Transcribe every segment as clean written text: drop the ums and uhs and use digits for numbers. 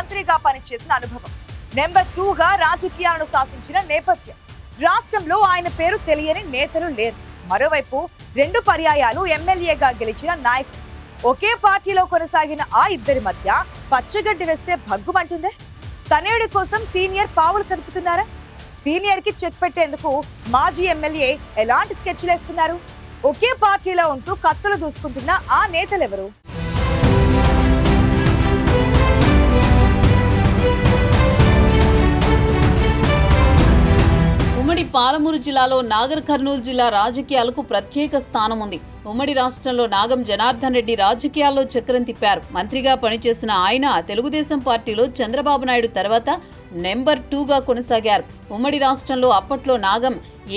మంత్రిగా పనిచేసిన అనుభవం, నెంబర్ 2గా రాజకీయాలను శాసించిన నేపథ్యం. రాష్ట్రంలో ఆయన పేరు తెలియని నేతలు లేరు. మరోవైపు 2 పర్యాయాలు ఎమ్మెల్యేగా గెలిచిన నాయకుడు. ఒకే పార్టీలో కొనసాగిన ఆ ఇద్దరి మధ్య పచ్చగడ్డి వేస్తే భగ్గుమంటుందే. తనయుడి కోసం సీనియర్ పావులు కదుపుతున్నారా? సీనియర్ కి చెక్ పెట్టేందుకు మాజీ ఎమ్మెల్యే ఎలాంటి స్కెచ్లు వేస్తున్నారు? ఒకే పార్టీలో ఉంటూ కత్తులు దూసుకుంటున్న ఆ నేతలెవరు? ఉమ్మడి పాలమూరు జిల్లాలో నాగర్ కర్నూలు జిల్లా రాజకీయాలకు ప్రత్యేక స్థానం ఉంది. ఉమ్మడి రాష్ట్రంలో నాగం జనార్దన్ రెడ్డి రాజకీయాల్లో చక్రం తిప్పారు. మంత్రిగా పనిచేసిన ఆయన తెలుగుదేశం పార్టీలో చంద్రబాబు నాయుడు తర్వాత నెంబర్ 2గా కొనసాగారు. ఉమ్మడి రాష్ట్రంలో అప్పట్లో నాగం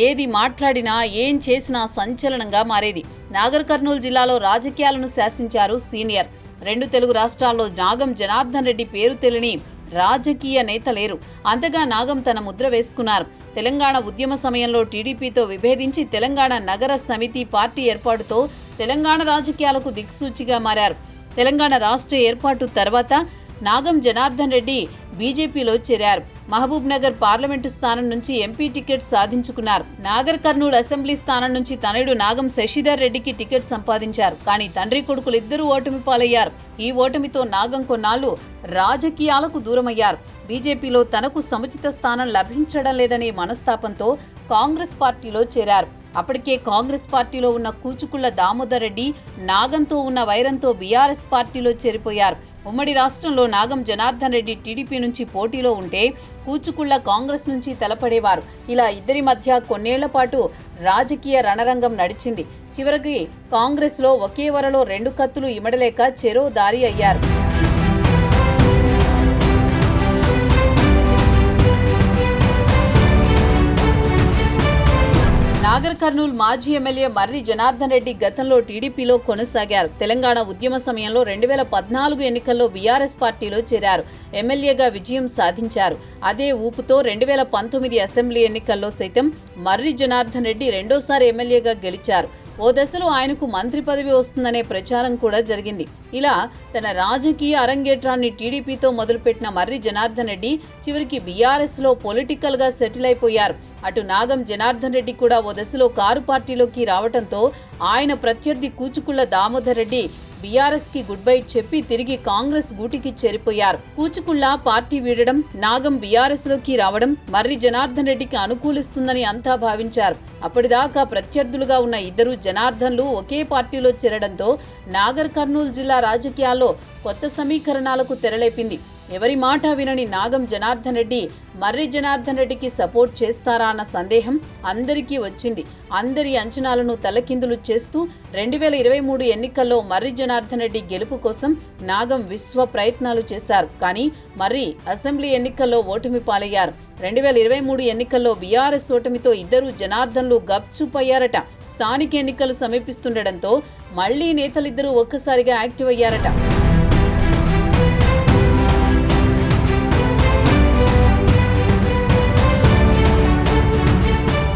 ఏది మాట్లాడినా ఏం చేసినా సంచలనంగా మారేది. నాగర్ కర్నూలు జిల్లాలో రాజకీయాలను శాసించారు సీనియర్. 2 తెలుగు రాష్ట్రాల్లో నాగం జనార్దన్ రెడ్డి పేరు తెలియని రాజకీయ నేత లేరు. అంతగా నాగం తన ముద్ర వేసుకున్నారు. తెలంగాణ ఉద్యమ సమయంలో టీడీపీతో విభేదించి తెలంగాణ నగర సమితి పార్టీ ఏర్పాటుతో తెలంగాణ రాజకీయాలకు దిక్సూచిగా మారారు. తెలంగాణ రాష్ట్ర ఏర్పాటు తర్వాత నాగం జనార్దన్ రెడ్డి బీజేపీలో చేరారు. మహబూబ్ నగర్ పార్లమెంటు స్థానం నుంచి ఎంపీ టికెట్ సాధించుకున్నారు. నాగర్ కర్నూలు అసెంబ్లీ స్థానం నుంచి తనయుడు నాగం శశిధర్ రెడ్డికి టికెట్ సంపాదించారు. కానీ తండ్రి కొడుకులిద్దరూ ఓటమి పాలయ్యారు. ఈ ఓటమితో నాగం కొన్నాళ్లు రాజకీయాలకు దూరమయ్యారు. బీజేపీలో తనకు సముచిత స్థానం లభించడం లేదనే మనస్తాపంతో కాంగ్రెస్ పార్టీలో చేరారు. అప్పటికే కాంగ్రెస్ పార్టీలో ఉన్న కూచుకుళ్ల దామోదర్ రెడ్డి నాగంతో ఉన్న వైరంతో బీఆర్ఎస్ పార్టీలో చేరిపోయారు. ఉమ్మడి రాష్ట్రంలో నాగం జనార్దన్ రెడ్డి టీడీపీ నుంచి పోటీలో ఉంటే కూచుకుళ్ల కాంగ్రెస్ నుంచి తలపడేవారు. ఇలా ఇద్దరి మధ్య కొన్నేళ్ల పాటు రాజకీయ రణరంగం నడిచింది. చివరికి కాంగ్రెస్లో ఒకే వరలో 2 కత్తులు ఇమడలేక చెరో దారి అయ్యారు. నాగర్ కర్నూలు మాజీ ఎమ్మెల్యే మర్రి జనార్దన్ రెడ్డి గతంలో టీడీపీలో కొనసాగారు. తెలంగాణ ఉద్యమ సమయంలో 2014 ఎన్నికల్లో బీఆర్ఎస్ పార్టీలో చేరారు. ఎమ్మెల్యేగా విజయం సాధించారు. అదే ఊపుతో 2019 అసెంబ్లీ ఎన్నికల్లో సైతం మర్రి జనార్దన్ రెడ్డి రెండోసారి ఎమ్మెల్యేగా గెలిచారు. ఓ దశలో ఆయనకు మంత్రి పదవి వస్తుందనే ప్రచారం కూడా జరిగింది. ఇలా తన రాజకీయ అరంగేట్రాన్ని టీడీపీతో మొదలుపెట్టిన మర్రి జనార్దన్ రెడ్డి చివరికి బీఆర్ఎస్లో పొలిటికల్గా సెటిల్ అయిపోయారు. అటు నాగం జనార్దన్ రెడ్డి కూడా ఓ దశలో కారు పార్టీలోకి రావడంతో ఆయన ప్రత్యర్థి కూచుకుళ్ల దామోదర్ రెడ్డి బీఆర్ఎస్కి గుడ్ బై చెప్పి తిరిగి కాంగ్రెస్ గూటికి చేరిపోయారు. కూచుకుళ్ల పార్టీ వీడడం, నాగం బీఆర్ఎస్లోకి రావడం మర్రి జనార్దన్ రెడ్డికి అనుకూలిస్తుందని అంతా భావించారు. అప్పటిదాకా ప్రత్యర్థులుగా ఉన్న ఇద్దరు జనార్దన్లు ఒకే పార్టీలో చేరడంతో నాగర్ కర్నూలు జిల్లా రాజకీయాల్లో కొత్త సమీకరణాలకు తెరలేపింది. ఎవరి మాట వినని నాగం జనార్దన్ రెడ్డి మర్రి జనార్దన్ రెడ్డికి సపోర్ట్ చేస్తారా అన్న సందేహం అందరికీ వచ్చింది. అందరి అంచనాలను తలకిందులు చేస్తూ 2023 ఎన్నికల్లో మర్రి జనార్దన్ రెడ్డి గెలుపు కోసం నాగం విశ్వ ప్రయత్నాలు చేశారు. కానీ మర్రి అసెంబ్లీ ఎన్నికల్లో ఓటమి పాలయ్యారు. 2023 ఎన్నికల్లో బీఆర్ఎస్ ఓటమితో ఇద్దరు జనార్దన్లు గప్చుపయ్యారట. స్థానిక ఎన్నికలు సమీపిస్తుండటంతో మళ్లీ నేతలిద్దరూ ఒక్కసారిగా యాక్టివ్ అయ్యారట.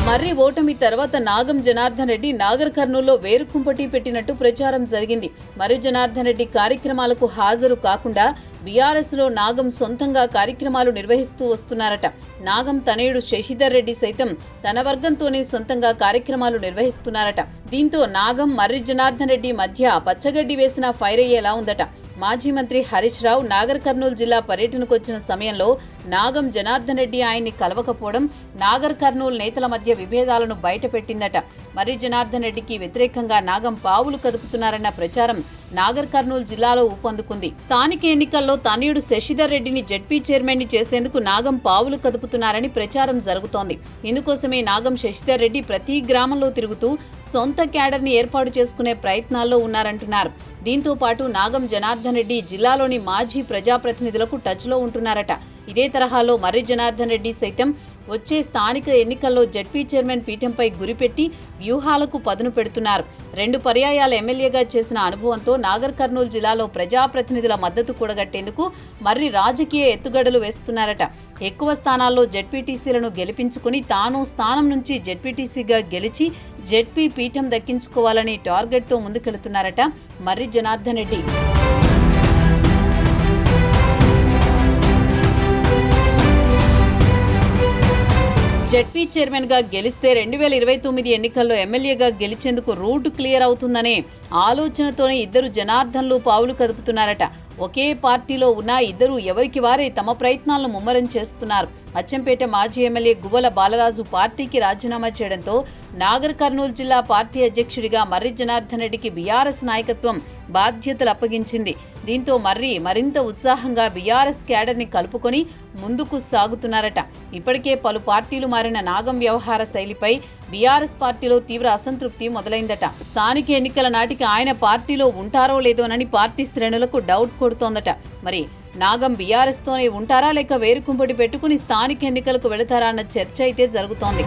మర్రి ఓటమి తర్వాత నాగం జనార్దన్ రెడ్డి నాగర్ కర్నూలులో వేరుకుంపటి పెట్టినట్టు ప్రచారం జరిగింది. మర్రి జనార్దన్ రెడ్డి కార్యక్రమాలకు హాజరు కాకుండా బీఆర్ఎస్లో నాగం సొంతంగా కార్యక్రమాలు నిర్వహిస్తూ వస్తున్నారట. నాగం తనయుడు శశిధర్ రెడ్డి సైతం తన వర్గంతోనే సొంతంగా కార్యక్రమాలు నిర్వహిస్తున్నారట. దీంతో నాగం మర్రి జనార్దన్ రెడ్డి మధ్య పచ్చగడ్డి వేసిన ఫైర్ అయ్యేలా ఉందట. మాజీ మంత్రి హరీష్ రావు నాగర్ కర్నూలు జిల్లా పర్యటనకు వచ్చిన సమయంలో నాగం జనార్దన్ రెడ్డి ఆయన్ని కలవకపోవడం నాగర్ కర్నూలు నేతల మధ్య విభేదాలను బయటపెట్టిందట. మర్రి జనార్దన్ రెడ్డికి వ్యతిరేకంగా నాగం పావులు కదుపుతున్నారన్న ప్రచారం నాగర్ కర్నూలు జిల్లాలో ఊపందుకుంది. స్థానిక ఎన్నికల్లో తనయుడు శశిధర్ రెడ్డిని జెడ్పీ చైర్మన్ ని చేసేందుకు నాగం పావులు కదుపుతున్నారని ప్రచారం జరుగుతోంది. ఇందుకోసమే నాగం శశిధర్ రెడ్డి ప్రతి గ్రామంలో తిరుగుతూ సొంత క్యాడర్ని ఏర్పాటు చేసుకునే ప్రయత్నాల్లో ఉన్నారంటున్నారు. దీంతో పాటు నాగం జనార్దన్ రెడ్డి జిల్లాలోని మాజీ ప్రజాప్రతినిధులకు టచ్లో ఉంటున్నారట. ఇదే తరహాలో మర్రి జనార్దన్ రెడ్డి సైతం వచ్చే స్థానిక ఎన్నికల్లో జెడ్పీ చైర్మన్ పీఠంపై గురిపెట్టి వ్యూహాలకు పదును పెడుతున్నారు. 2 పర్యాయాల ఎమ్మెల్యేగా చేసిన అనుభవంతో నాగర్ కర్నూలు జిల్లాలో ప్రజాప్రతినిధుల మద్దతు కూడగట్టేందుకు మర్రి రాజకీయ ఎత్తుగడలు వేస్తున్నారట. ఎక్కువ స్థానాల్లో జెడ్పీటీసీలను గెలిపించుకుని తాను స్థానం నుంచి జెడ్పీటీసీగా గెలిచి జెడ్పీ పీఠం దక్కించుకోవాలని టార్గెట్తో ముందుకెళ్తున్నారట మర్రి జనార్దన్ రెడ్డి. జెడ్పీ చైర్మన్ గా గెలిస్తే 2029 ఎన్నికల్లో ఎమ్మెల్యేగా గెలిచేందుకు రూట్ క్లియర్ అవుతుందనే ఆలోచనతోనే ఇద్దరు జనార్దన్లు పావులు కదుపుతున్నారట. ఒకే పార్టీలో ఉన్న ఇద్దరు ఎవరికి వారే తమ ప్రయత్నాలను ముమ్మరం చేస్తున్నారు. అచ్చంపేట మాజీ ఎమ్మెల్యే గువ్వల బాలరాజు పార్టీకి రాజీనామా చేయడంతో నాగర్ కర్నూలు జిల్లా పార్టీ అధ్యక్షుడిగా మర్రి జనార్దన్ రెడ్డికి బీఆర్ఎస్ నాయకత్వం బాధ్యతలు అప్పగించింది. దీంతో మర్రి మరింత ఉత్సాహంగా బీఆర్ఎస్ క్యాడర్ని కలుపుకొని ముందుకు సాగుతున్నారట. ఇప్పటికే పలు పార్టీలు మారిన నాగం వ్యవహార శైలిపై బీఆర్ఎస్ పార్టీలో తీవ్ర అసంతృప్తి మొదలైందట. స్థానిక ఎన్నికల నాటికి ఆయన పార్టీలో ఉంటారో లేదోనని పార్టీ శ్రేణులకు డౌట్ కొడుతోందట. మరి నాగం బీఆర్ఎస్ తోనే ఉంటారా లేక వేరుకుంపటి పెట్టుకుని స్థానిక ఎన్నికలకు వెళతారా అన్న చర్చ అయితే జరుగుతోంది.